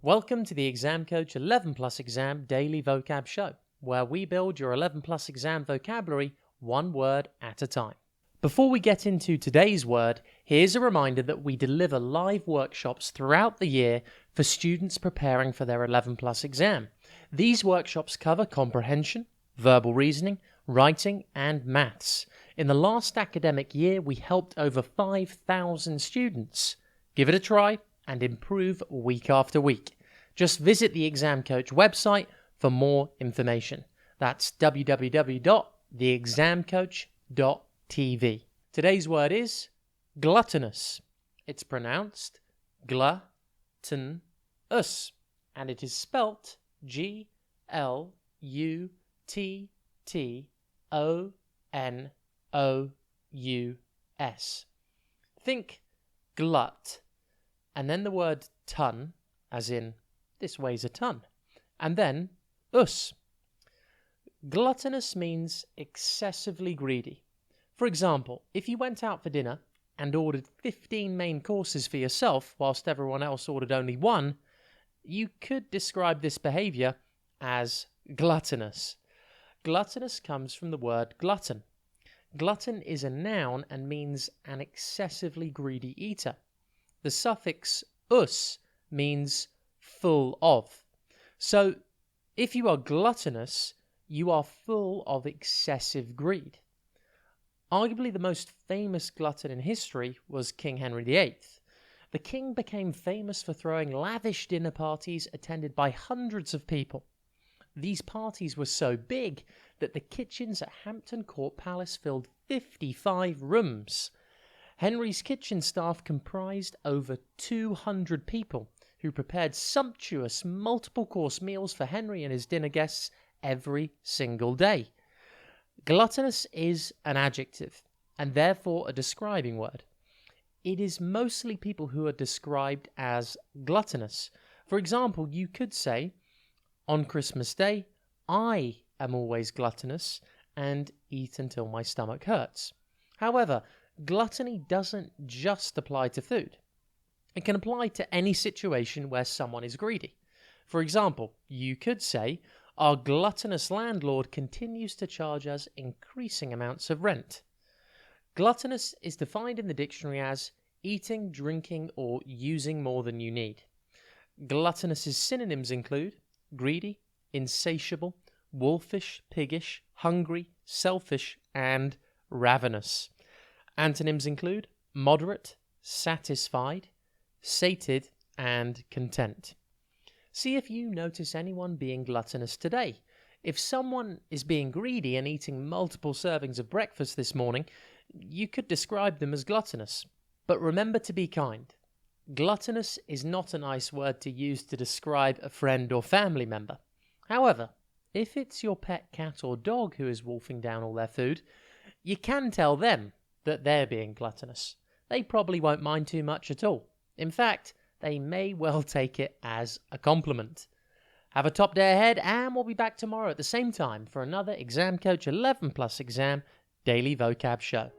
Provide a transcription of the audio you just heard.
Welcome to the Exam Coach 11 Plus Exam Daily Vocab Show, where we build your 11 Plus Exam vocabulary one word at a time. Before we get into today's word, here's a reminder that we deliver live workshops throughout the year for students preparing for their 11 Plus exam. These workshops cover comprehension, verbal reasoning, writing, and maths. In the last academic year, we helped over 5,000 students. Give it a try and improve week after week. Just visit the Exam Coach website for more information. That's www.theexamcoach.tv. Today's word is gluttonous. It's pronounced gluttonous, and it is spelt Gluttonous. Think glut, and then the word ton, as in this weighs a ton, and then us. Gluttonous means excessively greedy. For example, if you went out for dinner and ordered 15 main courses for yourself whilst everyone else ordered only one, you could describe this behaviour as gluttonous. Gluttonous comes from the word glutton. Glutton is a noun and means an excessively greedy eater. The suffix us means full of. So, if you are gluttonous, you are full of excessive greed. Arguably the most famous glutton in history was King Henry VIII. The king became famous for throwing lavish dinner parties attended by hundreds of people. These parties were so big that the kitchens at Hampton Court Palace filled 55 rooms. Henry's kitchen staff comprised over 200 people who prepared sumptuous multiple-course meals for Henry and his dinner guests every single day. Gluttonous is an adjective, and therefore a describing word. It is mostly people who are described as gluttonous. For example, you could say, on Christmas Day, I am always gluttonous and eat until my stomach hurts. However, gluttony doesn't just apply to food. It can apply to any situation where someone is greedy. For example, you could say, our gluttonous landlord continues to charge us increasing amounts of rent. Gluttonous is defined in the dictionary as eating, drinking, or using more than you need. Gluttonous's synonyms include greedy, insatiable, wolfish, piggish, hungry, selfish, and ravenous. Antonyms include moderate, satisfied, sated, and content. See if you notice anyone being gluttonous today. If someone is being greedy and eating multiple servings of breakfast this morning, you could describe them as gluttonous. But remember to be kind. Gluttonous is not a nice word to use to describe a friend or family member. However, if it's your pet cat or dog who is wolfing down all their food, you can tell them that they're being gluttonous. They probably won't mind too much at all. In fact, they may well take it as a compliment. Have a top day ahead, and we'll be back tomorrow at the same time for another Exam Coach 11 Plus Exam Daily Vocab Show.